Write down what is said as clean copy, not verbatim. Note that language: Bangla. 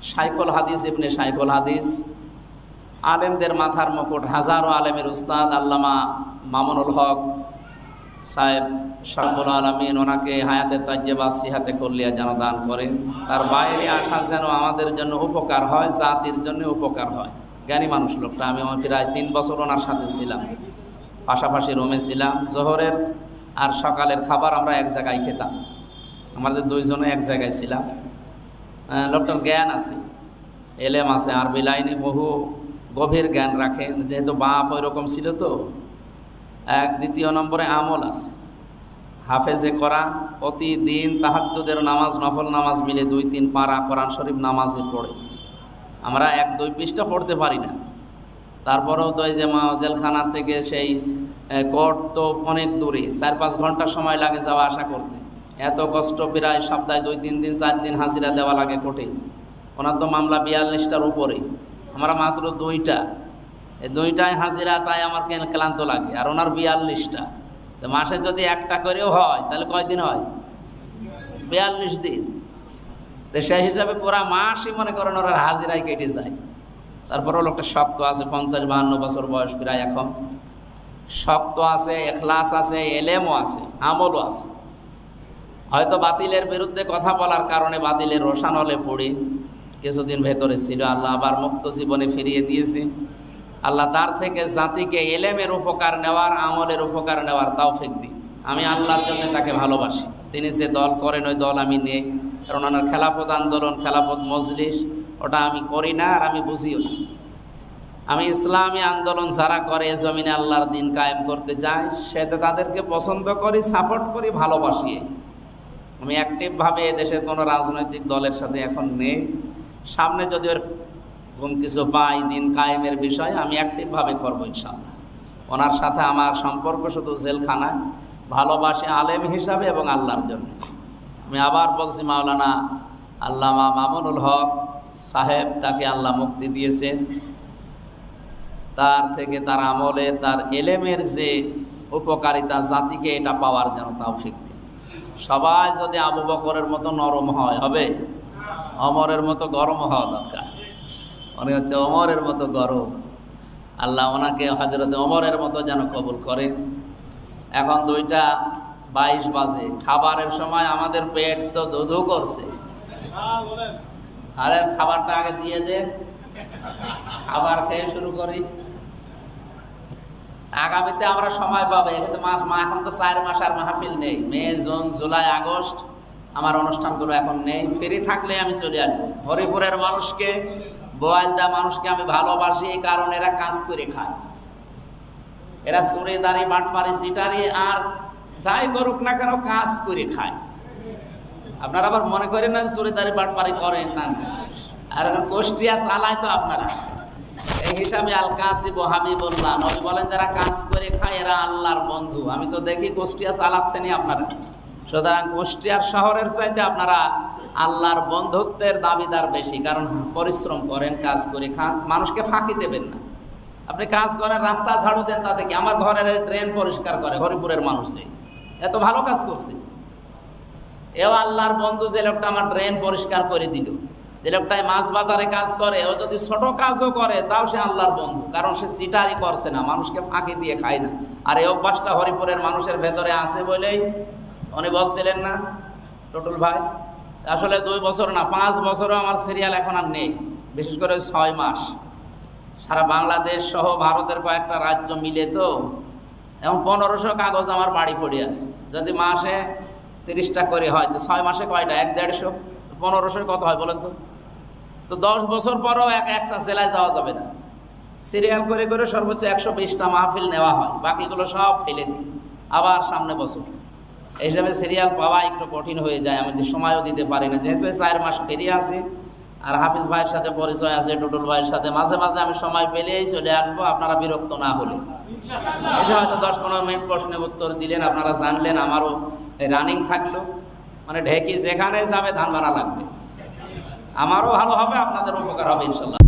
শাইখুল হাদিস ইবনে শাইখুল হাদিস, আলেমদের মাথার মুকুট, হাজারো আলেমের উস্তাদ আল্লামা মামুনুল হক সাহেব শারবুল আলমিন ওনাকে হায়াতে তাজ্জেবা সিহাতে কল্লিয়া যেন দান করেন। তার বাইরে আসা যেন আমাদের জন্য উপকার হয়, জাতির জন্য উপকার হয়। জ্ঞানী মানুষ লোকটা। আমি প্রায় 3 বছর ওনার সাথে ছিলাম, পাশাপাশি রুমে ছিলাম। জোহরের আর সকালের খাবার আমরা এক জায়গায় খেতাম, আমাদের দুইজনে এক জায়গায় ছিলাম। লোকটার জ্ঞান আছে, এলেম আছে, আরবি লাইনে বহু গভীর জ্ঞান রাখে, যেহেতু বাপ ওই রকম ছিল। তো দ্বিতীয় নম্বরে আমল আছে, হাফেজে কোরআন, প্রতিদিন তাহাজ্জুদের নামাজ, নফল নামাজ মিলে 2-3 পারা কোরআন শরীফ নামাজে পড়ে। আমরা 1-2 পৃষ্ঠা পড়তে পারি না, তারপরেও তো এই যে জেলখানা থেকে সেই কোর্ট তো অনেক দূরে, 4-5 ঘন্টা সময় লাগে যাওয়া আসা করতে। এত কষ্ট, প্রায় সপ্তাহে 2-3 দিন 4 দিন হাজিরা দেওয়া লাগে কোর্টে। ওনার তো মামলা 42টার উপরে, আমরা মাত্র 2টা, এই 2টায় হাজিরা, তাই আমার ক্লান্ত লাগে। আর ওনার 42টা, তো মাসে যদি একটা করেও হয় তাহলে কয়দিন হয়? 42 দিন। তো সেই হিসাবে পুরা মাসই মনে করেন ওনার হাজিরায় কেটে যায়। তারপরেও লোকটা শক্ত আছে, 50-52 বছর বয়স প্রায় এখন। শক্ত আছে, এখলাস আছে, এলেমও আছে, আমলও আছে। হয়তো বাতিলের বিরুদ্ধে কথা বলার কারণে বাতিলের রোশানলে পড়ে কিছুদিন ভেতরে ছিল, আল্লাহ আবার মুক্ত জীবনে ফিরিয়ে দিয়েছে। আল্লাহ তার থেকে জাতিকে এলেমের উপকার নেওয়ার, আমলের উপকার নেওয়ার তৌফিক দিন। আমি আল্লাহর জন্য তাকে ভালোবাসি। তিনি যে দল করেন ওই দল আমি নেই, কারণ ওনার খেলাফত আন্দোলন, খেলাফত মজলিস ওটা আমি করি না, আর আমি বুঝিও না। আমি ইসলামী আন্দোলন যারা করে, জমিনে আল্লাহর দিন কায়েম করতে চায়, সেটা তাদেরকে পছন্দ করি, সাপোর্ট করি, ভালোবাসি। আমি অ্যাক্টিভভাবে দেশের কোনো রাজনৈতিক দলের সাথে এখন নেই। সামনে যদি ওর কিছু পাই দিন কায়েমের বিষয়, আমি অ্যাক্টিভভাবে করবো ইনশাআল্লাহ। ওনার সাথে আমার সম্পর্ক শুধু জেলখানায়, ভালোবাসি আলেম হিসাবে এবং আল্লাহর জন্য। আমি আবার বলছি, মাওলানা আল্লামা মামুনুল হক সাহেব, তাকে আল্লাহ মুক্তি দিয়েছেন। তার থেকে, তার আমলে, তার এলেমের যে উপকারিতা, জাতিকে এটা পাওয়ার যেন তৌফিক দেন। সবাই যদি আবু বকরের মতো নরম হয়, হবে? ওমরের মতো গরম হওয়া দরকার। উনি হচ্ছে ওমরের মতো গরম। আল্লাহ ওনাকে হযরতে ওমরের মতো যেন কবুল করেন। এখন 2:22 বাজে, খাবারের সময় আমাদের পেট তো ধুধু করছে। আরে খাবারটা আগে দিয়ে দে, খাবার খেয়ে শুরু করি। আগামীতে আমরা সময় পাবো, কিন্তু এখন তো 4 মাস আর মাহফিল নেই। মে, জুন, জুলাই, আগস্ট আমার অনুষ্ঠানগুলো এখন নেই। ফ্রি থাকলে আমি চলে আসবো। হরিপুরের মানুষকে, বোয়ালদা মানুষকে আমি ভালোবাসি, এই কারণে এরা কাজ করে খায়। এরা চোরেদারি, বাটপারি, চিটারি আর যাই করুক না কেন, কাজ করে খায়। আপনারা আবার মনে করেন না চোরেদারি বাটপারি করেন না, আর এখন কোষ্টিয়া চালায় তো আপনারা। এই হিসাবে আল কাসিব হাবিবুল্লাহ, নবী বলেন যারা কাজ করে খায় এরা আল্লাহর বন্ধু। আমি তো দেখি কোষ্টিয়া চালাচ্ছেনই আপনারা। সুতরাং কুষ্টিয়ার শহরের চাইতে আপনারা আল্লাহর বন্ধুত্বের দাবিদার বেশি, কারণ পরিশ্রম করেন, কাজ করে খান, মানুষকে ফাঁকি দেবেন না। আপনি কাজ করেন, রাস্তা ঝাড়ু দেন, তাতে কি? আমার ঘরের ড্রেন পরিষ্কার করে হরিপুরের মানুষে, এত ভালো কাজ করছে। এও আল্লাহর বন্ধু। যে লোকটা আমার ড্রেন পরিষ্কার করে দিল, যে লোকটাই মাছ বাজারে কাজ করে, ও যদি ছোট কাজও করে তাও সে আল্লাহর বন্ধু, কারণ সে চিটারি করছে না, মানুষকে ফাঁকি দিয়ে খায় না। আর এই অভ্যাসটা হরিপুরের মানুষের ভেতরে আছে বলেই উনি বলছিলেন না টুটুল ভাই, আসলে 2 বছর না 5 বছরও আমার সিরিয়াল এখন আর নেই, বিশেষ করে 6 মাস। সারা বাংলাদেশ সহ ভারতের কয়েকটা রাজ্য মিলে তো এবং 1500 কাগজ আমার বাড়ি পড়ে আছে। যদি মাসে 30টা করে হয় তো 6 মাসে কয়টা? 1-150, 1500 কত হয় বলেন তো? তো 10 বছর পরও একটা জেলায় যাওয়া যাবে না। সিরিয়াল করে করে সর্বোচ্চ 120টা মাহফিল নেওয়া হয়, বাকিগুলো সব ফেলে দিই আবার সামনে বছর। এই হিসাবে সিরিয়াল পাওয়া একটু কঠিন হয়ে যায়, আমি সময়ও দিতে পারি না। যেহেতু 4 মাস ফিরে আসি, আর হাফিজ ভাইয়ের সাথে পরিচয় আছে, টুটুল ভাইয়ের সাথে মাঝে মাঝে আমি সময় পেলেই চলে আসবো, আপনারা বিরক্ত না হলে। এই হয়তো 10-15 মিনিট প্রশ্নের উত্তর দিলেন, আপনারা জানলেন, আমারও রানিং থাকলো। মানে ঢেকি যেখানে যাবে ধান বানা লাগবে, আমারও ভালো হবে, আপনাদের উপকার হবে ইনশাল্লাহ।